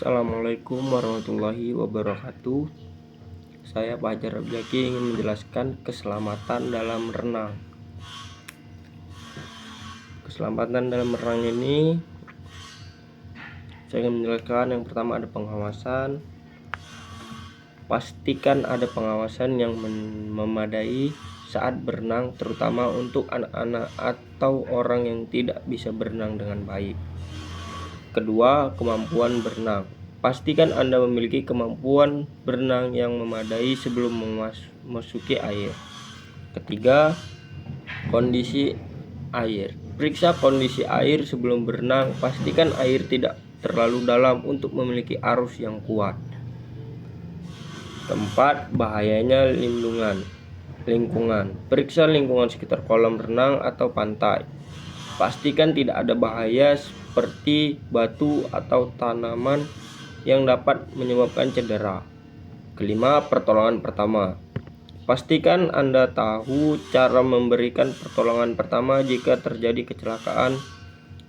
Assalamualaikum warahmatullahi wabarakatuh. Saya Fajar Abjaki ingin menjelaskan keselamatan dalam renang. Keselamatan dalam renang ini saya ingin menjelaskan yang pertama ada pengawasan. Pastikan ada pengawasan yang memadai saat berenang, terutama untuk anak-anak atau orang yang tidak bisa berenang dengan baik. Kedua, kemampuan berenang. Pastikan Anda memiliki kemampuan berenang yang memadai sebelum memasuki air. Ketiga, kondisi air. Periksa kondisi air sebelum berenang. Pastikan air tidak terlalu dalam untuk memiliki arus yang kuat. Keempat, bahayanya lingkungan. Periksa lingkungan sekitar kolam renang atau pantai. Pastikan tidak ada bahaya seperti batu atau tanaman yang dapat menyebabkan cedera. Kelima, pertolongan pertama. Pastikan Anda tahu cara memberikan pertolongan pertama jika terjadi kecelakaan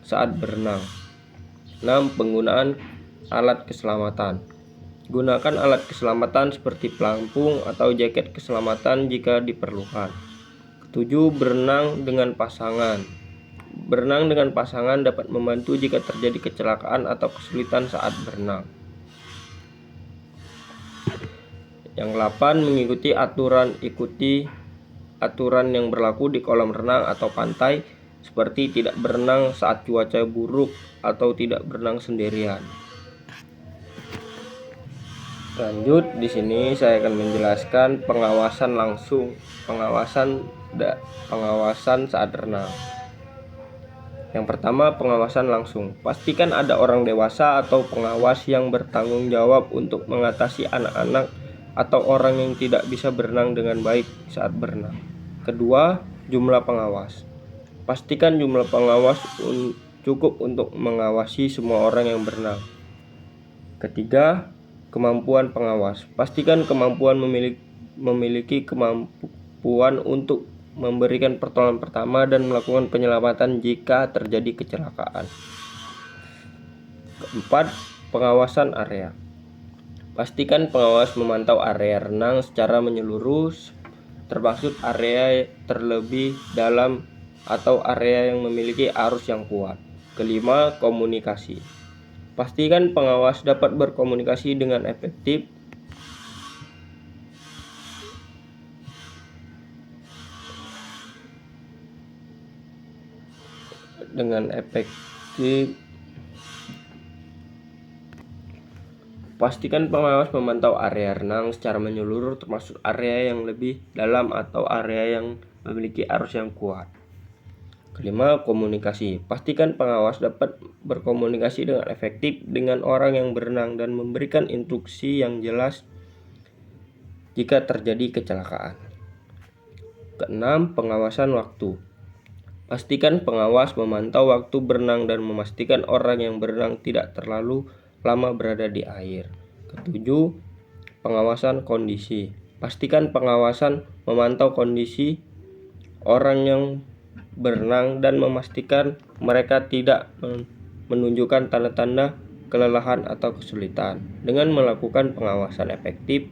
saat berenang. 6. Penggunaan alat keselamatan. Gunakan alat keselamatan seperti pelampung atau jaket keselamatan jika diperlukan. 7. Berenang dengan pasangan. Berenang dengan pasangan dapat membantu jika terjadi kecelakaan atau kesulitan saat berenang. Yang 8. Ikuti aturan yang berlaku di kolam renang atau pantai, seperti tidak berenang saat cuaca buruk atau tidak berenang sendirian. Lanjut, di sini saya akan menjelaskan pengawasan langsung, pengawasan saat renang. Yang pertama, pengawasan langsung. Pastikan ada orang dewasa atau pengawas yang bertanggung jawab untuk mengatasi anak-anak atau orang yang tidak bisa berenang dengan baik saat berenang. Kedua, jumlah pengawas. Pastikan jumlah pengawas cukup untuk mengawasi semua orang yang berenang. Ketiga, kemampuan pengawas. Pastikan kemampuan memiliki kemampuan untuk memberikan pertolongan pertama dan melakukan penyelamatan jika terjadi kecelakaan. Keempat, pengawasan area. Pastikan pengawas memantau area renang secara menyeluruh, termasuk area terlebih dalam atau area yang memiliki arus yang kuat. Kelima, komunikasi. Pastikan pengawas dapat berkomunikasi dengan efektif Pastikan pengawas memantau area renang secara menyeluruh, termasuk area yang lebih dalam atau area yang memiliki arus yang kuat. Kelima, komunikasi. Pastikan pengawas dapat berkomunikasi dengan efektif dengan orang yang berenang dan memberikan instruksi yang jelas jika terjadi kecelakaan. Keenam, pengawasan waktu. Pastikan pengawas memantau waktu berenang dan memastikan orang yang berenang tidak terlalu lama berada di air. Ketujuh, pengawasan kondisi. Pastikan pengawasan memantau kondisi orang yang berenang dan memastikan mereka tidak menunjukkan tanda-tanda kelelahan atau kesulitan. Dengan melakukan pengawasan efektif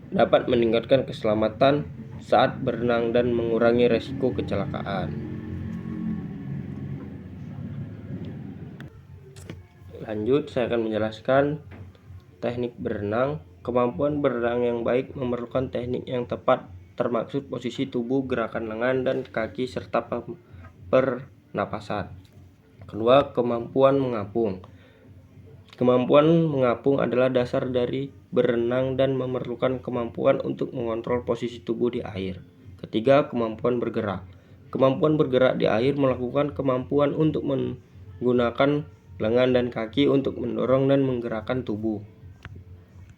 dapat meningkatkan keselamatan saat berenang dan mengurangi resiko kecelakaan. Lanjut, saya akan menjelaskan teknik berenang. Kemampuan berenang yang baik memerlukan teknik yang tepat, termaksud posisi tubuh, gerakan lengan dan kaki, serta pernapasan. Kedua, kemampuan mengapung. Kemampuan mengapung adalah dasar dari berenang dan memerlukan kemampuan untuk mengontrol posisi tubuh di air. Ketiga, kemampuan bergerak. Kemampuan bergerak di air melakukan kemampuan untuk menggunakan lengan dan kaki untuk mendorong dan menggerakkan tubuh.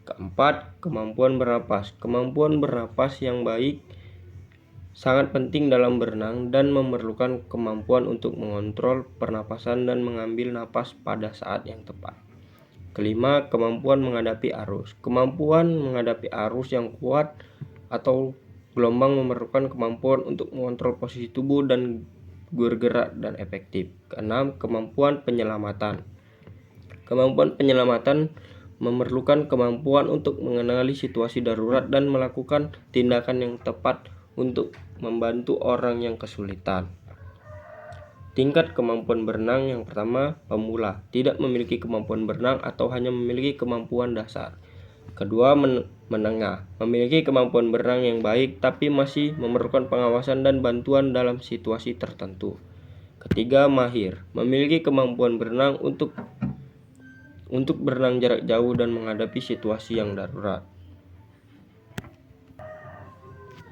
Keempat, kemampuan bernapas. Kemampuan bernapas yang baik sangat penting dalam berenang dan memerlukan kemampuan untuk mengontrol pernapasan dan mengambil napas pada saat yang tepat. Kelima, kemampuan menghadapi arus. Kemampuan menghadapi arus yang kuat atau gelombang memerlukan kemampuan untuk mengontrol posisi tubuh dan bergerak dan efektif. Keenam, kemampuan penyelamatan. Kemampuan penyelamatan memerlukan kemampuan untuk mengenali situasi darurat dan melakukan tindakan yang tepat untuk membantu orang yang kesulitan. Tingkat kemampuan berenang yang pertama, pemula, tidak memiliki kemampuan berenang atau hanya memiliki kemampuan dasar. Kedua, menengah, memiliki kemampuan berenang yang baik tapi masih memerlukan pengawasan dan bantuan dalam situasi tertentu. Ketiga, mahir, memiliki kemampuan berenang untuk berenang jarak jauh dan menghadapi situasi yang darurat.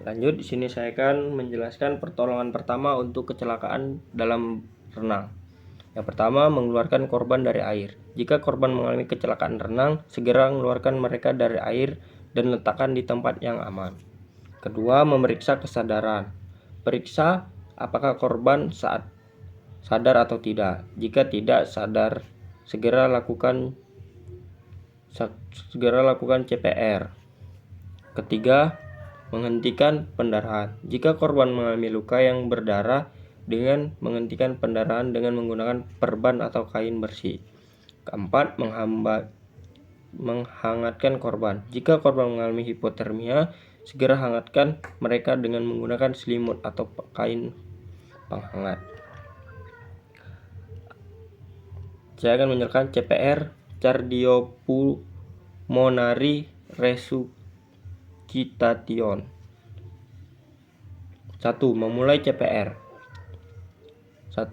Lanjut, di sini saya akan menjelaskan pertolongan pertama untuk kecelakaan dalam renang. Yang pertama, mengeluarkan korban dari air. Jika korban mengalami kecelakaan renang, segera mengeluarkan mereka dari air dan letakkan di tempat yang aman. Kedua, memeriksa kesadaran. Periksa apakah korban saat sadar atau tidak. Jika tidak sadar, segera lakukan CPR. Ketiga, menghentikan pendarahan. Jika korban mengalami luka yang berdarah, dengan menghentikan pendarahan dengan menggunakan perban atau kain bersih. Keempat, menghangatkan korban. Jika korban mengalami hipotermia, segera hangatkan mereka dengan menggunakan selimut atau kain penghangat. Saya akan menjelaskan CPR, cardiopulmonary resuscitation. 1. Memulai CPR.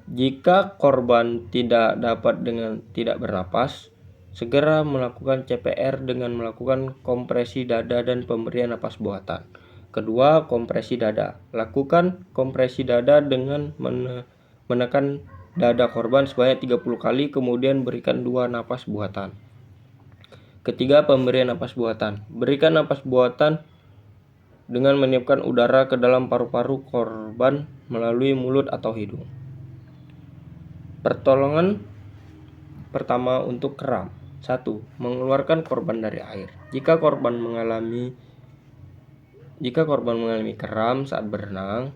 Jika korban tidak bernapas, segera melakukan CPR dengan melakukan kompresi dada dan pemberian napas buatan. Kedua, kompresi dada. Lakukan kompresi dada dengan menekan dada korban sebanyak 30 kali, kemudian berikan 2 napas buatan. Ketiga, pemberian napas buatan. Berikan napas buatan dengan meniupkan udara ke dalam paru-paru korban melalui mulut atau hidung. Pertolongan pertama untuk kram. 1. Mengeluarkan korban dari air. Jika korban mengalami kram saat berenang,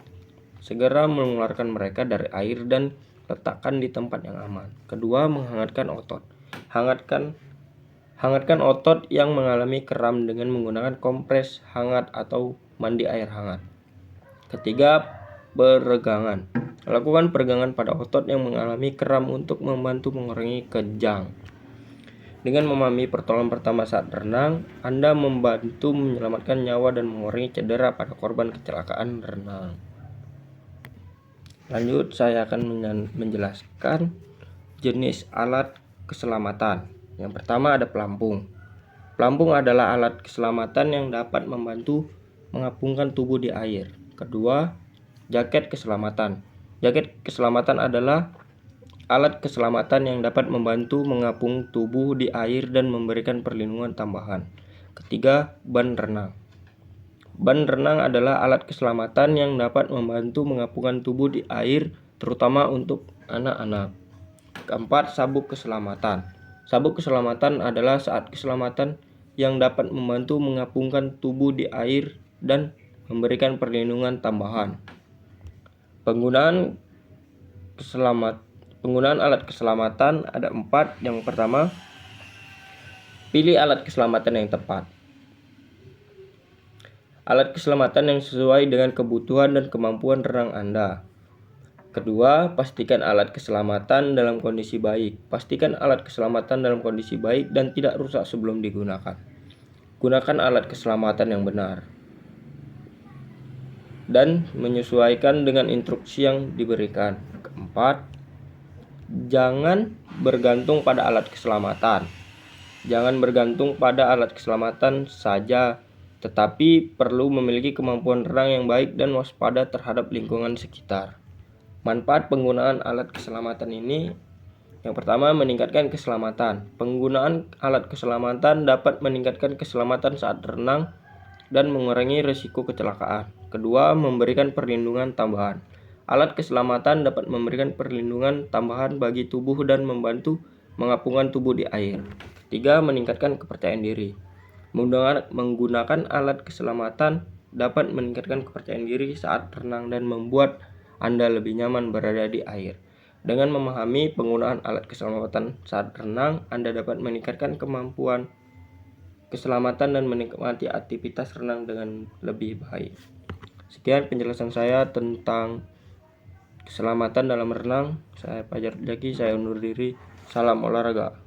segera mengeluarkan mereka dari air dan letakkan di tempat yang aman. Kedua, menghangatkan otot. Hangatkan otot yang mengalami kram dengan menggunakan kompres hangat atau mandi air hangat. Ketiga, peregangan. Lakukan peregangan pada otot yang mengalami kram untuk membantu mengurangi kejang. Dengan memahami pertolongan pertama saat renang, Anda membantu menyelamatkan nyawa dan mengurangi cedera pada korban kecelakaan renang. Lanjut, saya akan menjelaskan jenis alat keselamatan. Yang pertama ada pelampung. Pelampung adalah alat keselamatan yang dapat membantu mengapungkan tubuh di air. Kedua, jaket keselamatan. Jaket keselamatan adalah alat keselamatan yang dapat membantu mengapung tubuh di air dan memberikan perlindungan tambahan. Ketiga, ban renang. Ban renang adalah alat keselamatan yang dapat membantu mengapungkan tubuh di air, terutama untuk anak-anak. Keempat, sabuk keselamatan. Sabuk keselamatan adalah alat keselamatan yang dapat membantu mengapungkan tubuh di air dan memberikan perlindungan tambahan. Penggunaan alat keselamatan ada 4. Yang pertama, pilih alat keselamatan yang tepat. Alat keselamatan yang sesuai dengan kebutuhan dan kemampuan renang Anda. Kedua, pastikan alat keselamatan dalam kondisi baik. Pastikan alat keselamatan dalam kondisi baik dan tidak rusak sebelum digunakan. Gunakan alat keselamatan yang benar dan menyesuaikan dengan instruksi yang diberikan. Keempat, jangan bergantung pada alat keselamatan. Jangan bergantung pada alat keselamatan saja, tetapi perlu memiliki kemampuan renang yang baik dan waspada terhadap lingkungan sekitar. Manfaat penggunaan alat keselamatan ini, yang pertama, meningkatkan keselamatan. Penggunaan alat keselamatan dapat meningkatkan keselamatan saat renang dan mengurangi risiko kecelakaan. Kedua, memberikan perlindungan tambahan. Alat keselamatan dapat memberikan perlindungan tambahan bagi tubuh dan membantu mengapungkan tubuh di air. Tiga, meningkatkan kepercayaan diri. Menggunakan alat keselamatan dapat meningkatkan kepercayaan diri saat renang dan membuat Anda lebih nyaman berada di air. Dengan memahami penggunaan alat keselamatan saat renang, Anda dapat meningkatkan kemampuan keselamatan dan menikmati aktivitas renang dengan lebih baik. Sekian penjelasan saya tentang keselamatan dalam renang. Saya Fajar Jaki, saya undur diri. Salam olahraga.